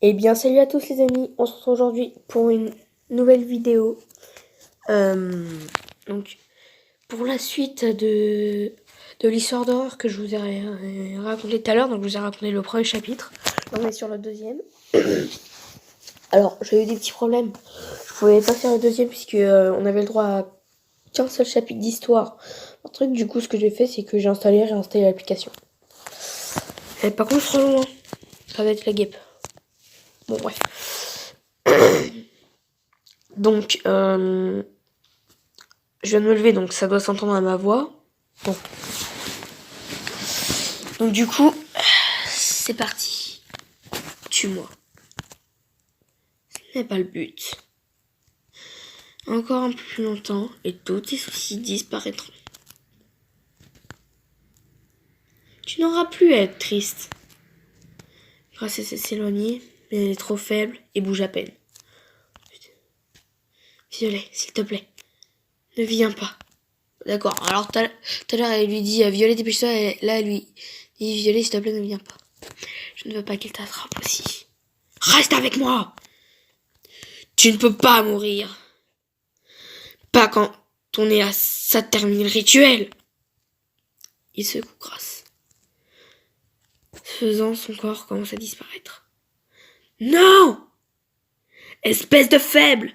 Eh bien, salut à tous les amis, on se retrouve aujourd'hui pour une nouvelle vidéo. Donc, pour la suite de l'histoire d'horreur que je vous ai raconté tout à l'heure, donc je vous ai raconté le premier chapitre, là on est sur le deuxième. Alors, j'ai eu des petits problèmes, je pouvais pas faire le deuxième puisque on avait le droit à qu'un seul chapitre d'histoire. Un truc, du coup, ce que j'ai fait, c'est que j'ai installé et réinstallé l'application. Et par contre, trop loin, ça va être la guêpe. Bon, bref. Donc, je viens de me lever, donc ça doit s'entendre à ma voix. Bon. Donc du coup, c'est parti. Tue-moi. Ce n'est pas le but. Encore un peu plus longtemps, et tous tes soucis disparaîtront. Tu n'auras plus à être triste. Grâce à s'éloigner, mais elle est trop faible et bouge à peine. Violet, s'il te plaît, ne viens pas. D'accord, alors tout à l'heure elle lui dit Violet, dépêche-toi, et là elle lui dit Violet, s'il te plaît, ne viens pas. Je ne veux pas qu'elle t'attrape aussi. Reste avec moi! Tu ne peux pas mourir. Pas quand on est à ça termine le rituel. Il secoue grâce. Faisant, son corps commence à disparaître. Non! Espèce de faible!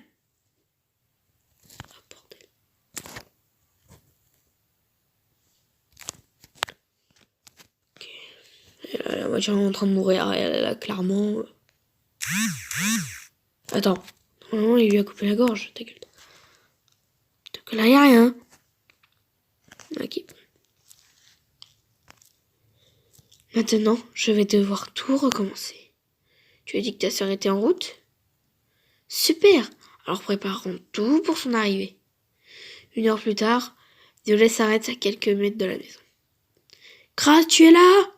Oh, bordel. Ok. La moitié est en train de mourir. Elle a clairement... Attends. Normalement, il lui a coupé la gorge. Ta gueule. Donc là, il n'y a rien. Ok. Maintenant, je vais devoir tout recommencer. Tu as dit que ta sœur était en route? Super! Alors préparons tout pour son arrivée. 1 heure plus tard, Violet s'arrête à quelques mètres de la maison. Grace, tu es là?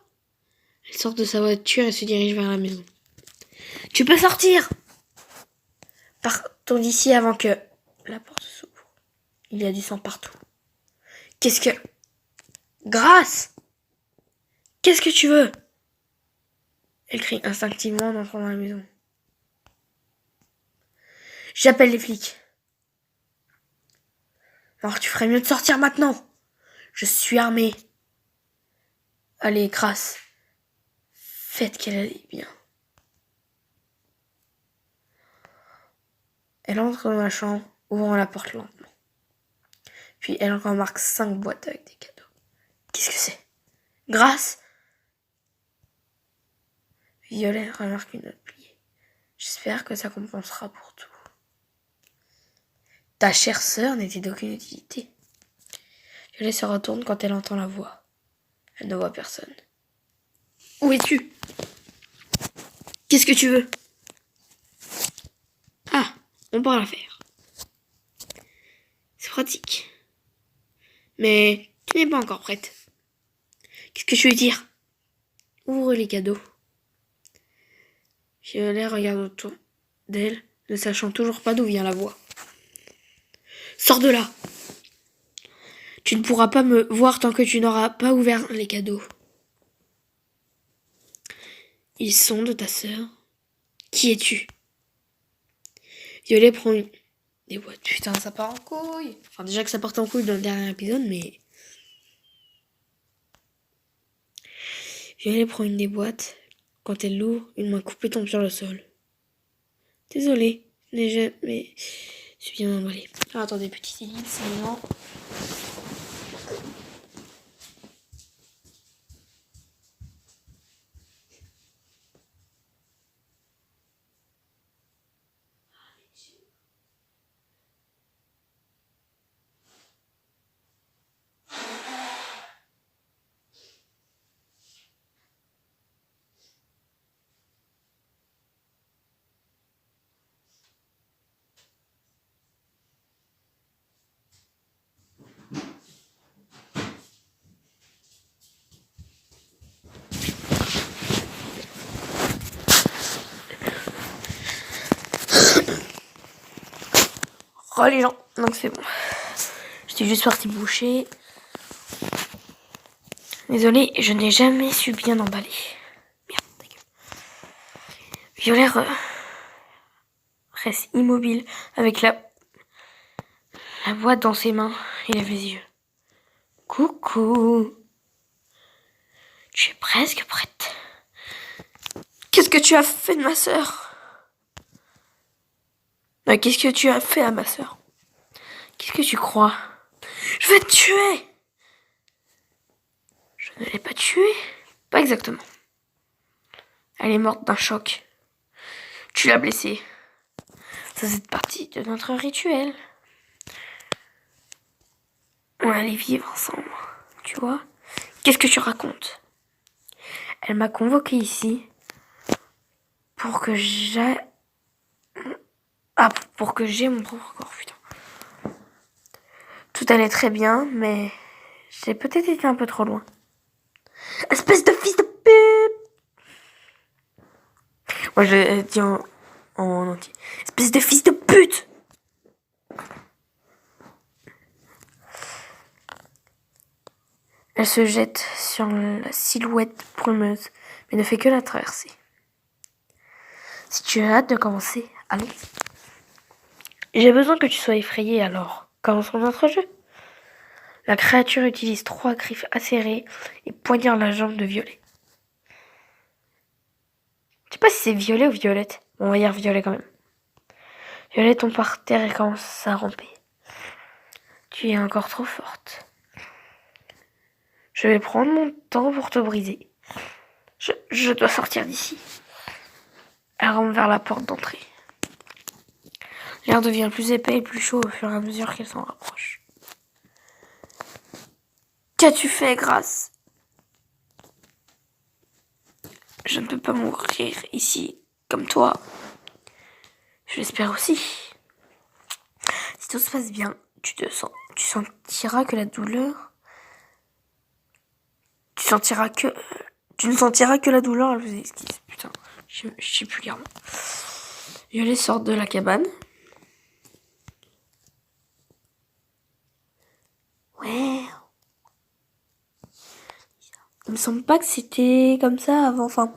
Elle sort de sa voiture et se dirige vers la maison. Tu peux sortir! Partons d'ici avant que la porte s'ouvre. Il y a du sang partout. Qu'est-ce que... Grace! Qu'est-ce que tu veux? Elle crie instinctivement en entrant dans la maison. J'appelle les flics. Alors tu ferais mieux de sortir maintenant. Je suis armée. Allez, Grace. Faites qu'elle aille bien. Elle entre dans la chambre, ouvrant la porte lentement. Puis elle remarque 5 boîtes avec des cadeaux. Qu'est-ce que c'est? Grace? Violet remarque une note pliée. J'espère que ça compensera pour tout. Ta chère sœur n'était d'aucune utilité. Violet se retourne quand elle entend la voix. Elle ne voit personne. Où es-tu? Qu'est-ce que tu veux? Ah, on parle à faire. C'est pratique. Mais tu n'es pas encore prête. Qu'est-ce que je veux dire? Ouvre les cadeaux. Violet regarde autour d'elle, ne sachant toujours pas d'où vient la voix. Sors de là! Tu ne pourras pas me voir tant que tu n'auras pas ouvert les cadeaux. Ils sont de ta sœur. Qui es-tu? Violet prend des boîtes. Putain, ça part en couille. Enfin, déjà que ça partait en couille dans le dernier épisode, mais... Violet prend une des boîtes. Quand elle l'ouvre, une main coupée tombe sur le sol. Désolée, je n'ai jamais su bien emballé. Alors, attendez, petite ellipse, maintenant. Oh les gens, donc c'est bon. J'étais juste partie boucher. Désolée, je n'ai jamais su bien emballer. Merde, ta gueule. Violet reste immobile avec la boîte dans ses mains et lève les yeux. Coucou. Tu es presque prête. Qu'est-ce que tu as fait de ma sœur? Qu'est-ce que tu as fait à ma sœur? Qu'est-ce que tu crois? Je vais te tuer! Je ne l'ai pas tuée. Pas exactement. Elle est morte d'un choc. Tu l'as blessée. Ça fait partie de notre rituel. On allait vivre ensemble, tu vois? Qu'est-ce que tu racontes? Elle m'a convoqué ici pour que j'aie... pour que j'ai mon propre corps, putain. Tout allait très bien, mais j'ai peut-être été un peu trop loin. Espèce de fils de pute! Moi, je l'ai dit en entier. Espèce de fils de pute! Elle se jette sur la silhouette brumeuse, mais ne fait que la traverser. Si tu as hâte de commencer, allons. J'ai besoin que tu sois effrayé, alors commençons notre jeu. La créature utilise 3 griffes acérées et poignarde la jambe de Violet. Je sais pas si c'est Violet ou Violette. Bon, on va dire Violet quand même. Violet tombe par terre et commence à ramper. Tu es encore trop forte. Je vais prendre mon temps pour te briser. Je dois sortir d'ici. Elle rampe vers la porte d'entrée. L'air devient plus épais et plus chaud au fur et à mesure qu'elle s'en rapproche. Qu'as-tu fait, Grâce? Je ne peux pas mourir ici, comme toi. Je l'espère aussi. Si tout se passe bien, tu sentiras que la douleur... Tu ne sentiras que la douleur, elle vous esquisse. Putain, je sais plus lire. Violet sort de la cabane. Ouais. Il me semble pas que c'était comme ça avant. Enfin,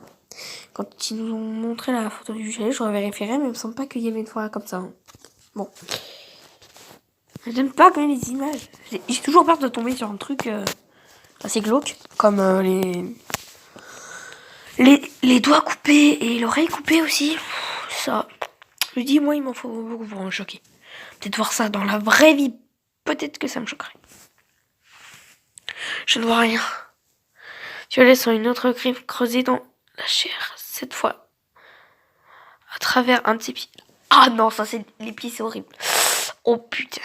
quand ils nous ont montré la photo du chalet, j'aurais vérifié, mais il me semble pas qu'il y avait une fois comme ça. Bon. J'aime pas quand même les images. J'ai toujours peur de tomber sur un truc assez glauque, comme les doigts coupés et l'oreille coupée aussi. Ça, je dis, moi, il m'en faut beaucoup pour me choquer. Peut-être voir ça dans la vraie vie, peut-être que ça me choquerait. Je ne vois rien. Violet sent une autre griffe creusée dans la chair, cette fois à travers un de ses pieds. Ah non, ça c'est les pieds, c'est horrible. Oh putain.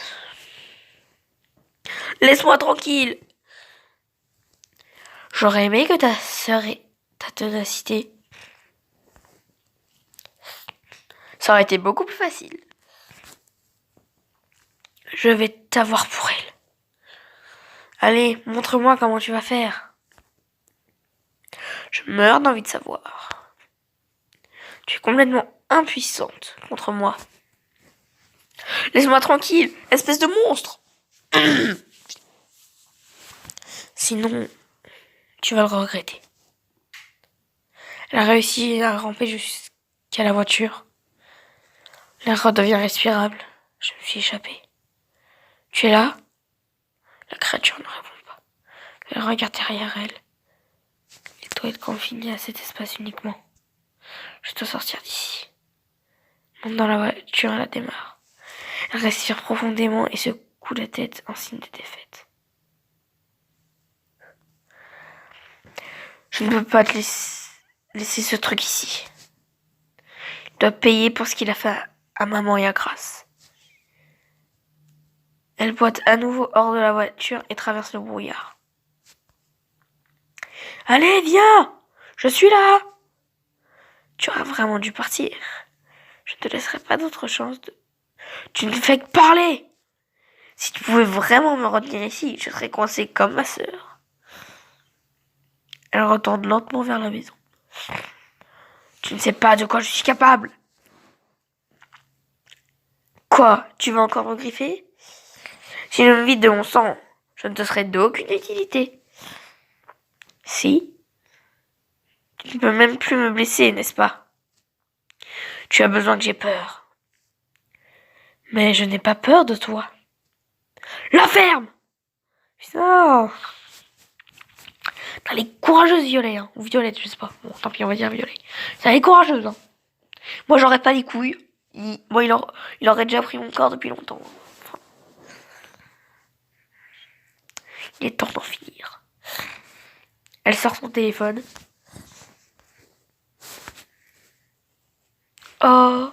Laisse-moi tranquille. J'aurais aimé que ta sœur ait ta ténacité. Ça aurait été beaucoup plus facile. Je vais t'avoir pour elle. Allez, montre-moi comment tu vas faire. Je meurs d'envie de savoir. Tu es complètement impuissante contre moi. Laisse-moi tranquille, espèce de monstre. Sinon, tu vas le regretter. Elle a réussi à ramper jusqu'à la voiture. L'air redevient respirable. Je me suis échappée. Tu es là? La créature ne répond pas. Elle regarde derrière elle. Elle doit être confinée à cet espace uniquement. Je dois sortir d'ici. Monte dans la voiture, elle la démarre. Elle respire profondément et secoue la tête en signe de défaite. Je ne peux pas te laisser ce truc ici. Il doit payer pour ce qu'il a fait à maman et à Grâce. Elle boite à nouveau hors de la voiture et traverse le brouillard. Allez, viens! Je suis là! Tu aurais vraiment dû partir. Je ne te laisserai pas d'autre chance de... Tu ne fais que parler! Si tu pouvais vraiment me retenir ici, je serais coincée comme ma sœur. Elle retourne lentement vers la maison. Tu ne sais pas de quoi je suis capable. Quoi? Tu vas encore me griffer? Si je me vide de mon sang, je ne te serai d'aucune utilité. Si? Tu ne peux même plus me blesser, n'est-ce pas? Tu as besoin que j'aie peur. Mais je n'ai pas peur de toi. La ferme! Putain! Elle est courageuse, Violet, hein. Ou Violette, je sais pas. Bon, tant pis, on va dire Violet. Elle est courageuse, hein. Moi, j'aurais pas les couilles. Moi, il aurait déjà pris mon corps depuis longtemps. Enfin, il est temps d'en finir. Elle sort son téléphone. Oh!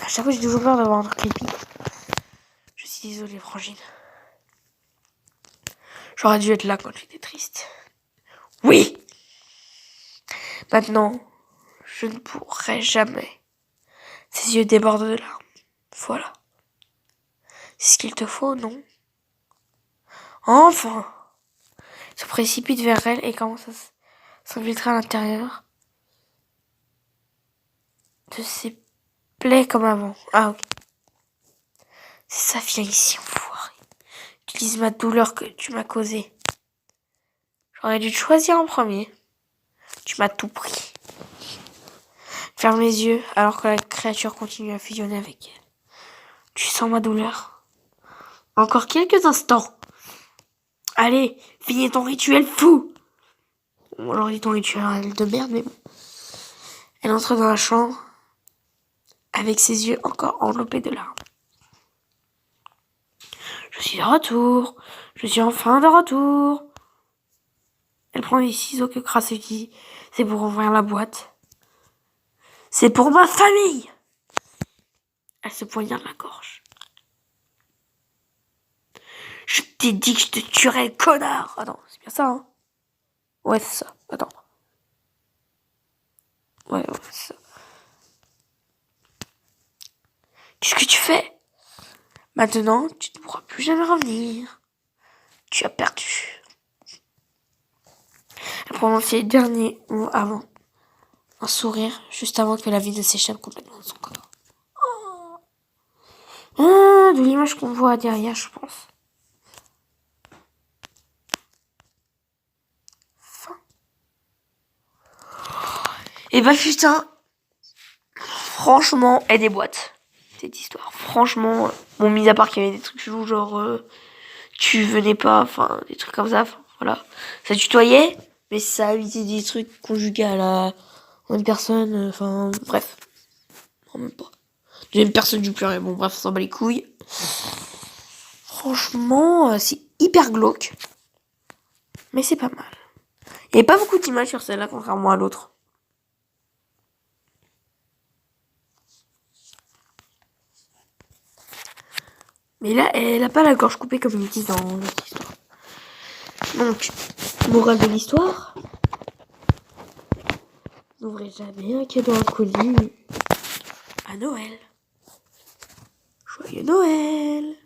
À chaque fois, j'ai toujours peur d'avoir un truc creepy. Je suis désolée, Frangine. J'aurais dû être là quand j'étais triste. Oui! Maintenant, je ne pourrai jamais. Ses yeux débordent de larmes. Voilà. C'est ce qu'il te faut, non? Enfin! Il se précipite vers elle et commence à s'infiltrer à l'intérieur de ses plaies comme avant. Ah, ok. C'est ça, viens ici, enfoiré. Utilise ma douleur que tu m'as causée. J'aurais dû te choisir en premier. Tu m'as tout pris. Ferme les yeux alors que la créature continue à fusionner avec elle. Tu sens ma douleur? Encore quelques instants. Allez, finis ton rituel fou. Bon, alors dit ton rituel de merde, mais bon. Elle entre dans la chambre avec ses yeux encore enveloppés de larmes. Je suis de retour. Je suis enfin de retour. Elle prend les ciseaux que Crasse dit. C'est pour ouvrir la boîte. C'est pour ma famille. Elle se poignarde la gorge. Je t'ai dit que je te tuerais, connard. Attends, c'est bien ça, hein? Ouais, c'est ça. Attends. Ouais, c'est ça. Qu'est-ce que tu fais? Maintenant, tu ne pourras plus jamais revenir. Tu as perdu. Elle prononce les derniers mots avant. Un sourire, juste avant que la vie ne s'échappe complètement de son corps. De l'image qu'on voit derrière, je pense. Fin. Et bah putain, franchement, elle déboîte cette histoire. Franchement, bon, mis à part qu'il y avait des trucs chelous, genre tu venais pas, enfin des trucs comme ça, voilà. Ça tutoyait, mais ça évitait des trucs conjugués à la une personne, enfin bref. Non, même pas. Deuxième personne du pluriel, bon bref, on s'en bat les couilles. Franchement, c'est hyper glauque. Mais c'est pas mal. Il n'y avait pas beaucoup d'images sur celle-là, contrairement à l'autre. Mais là, elle a pas la gorge coupée comme ils disent dans l'autre histoire. Donc, morale de l'histoire. N'ouvrez jamais un cadeau inconnu à Noël. Joyeux Noël!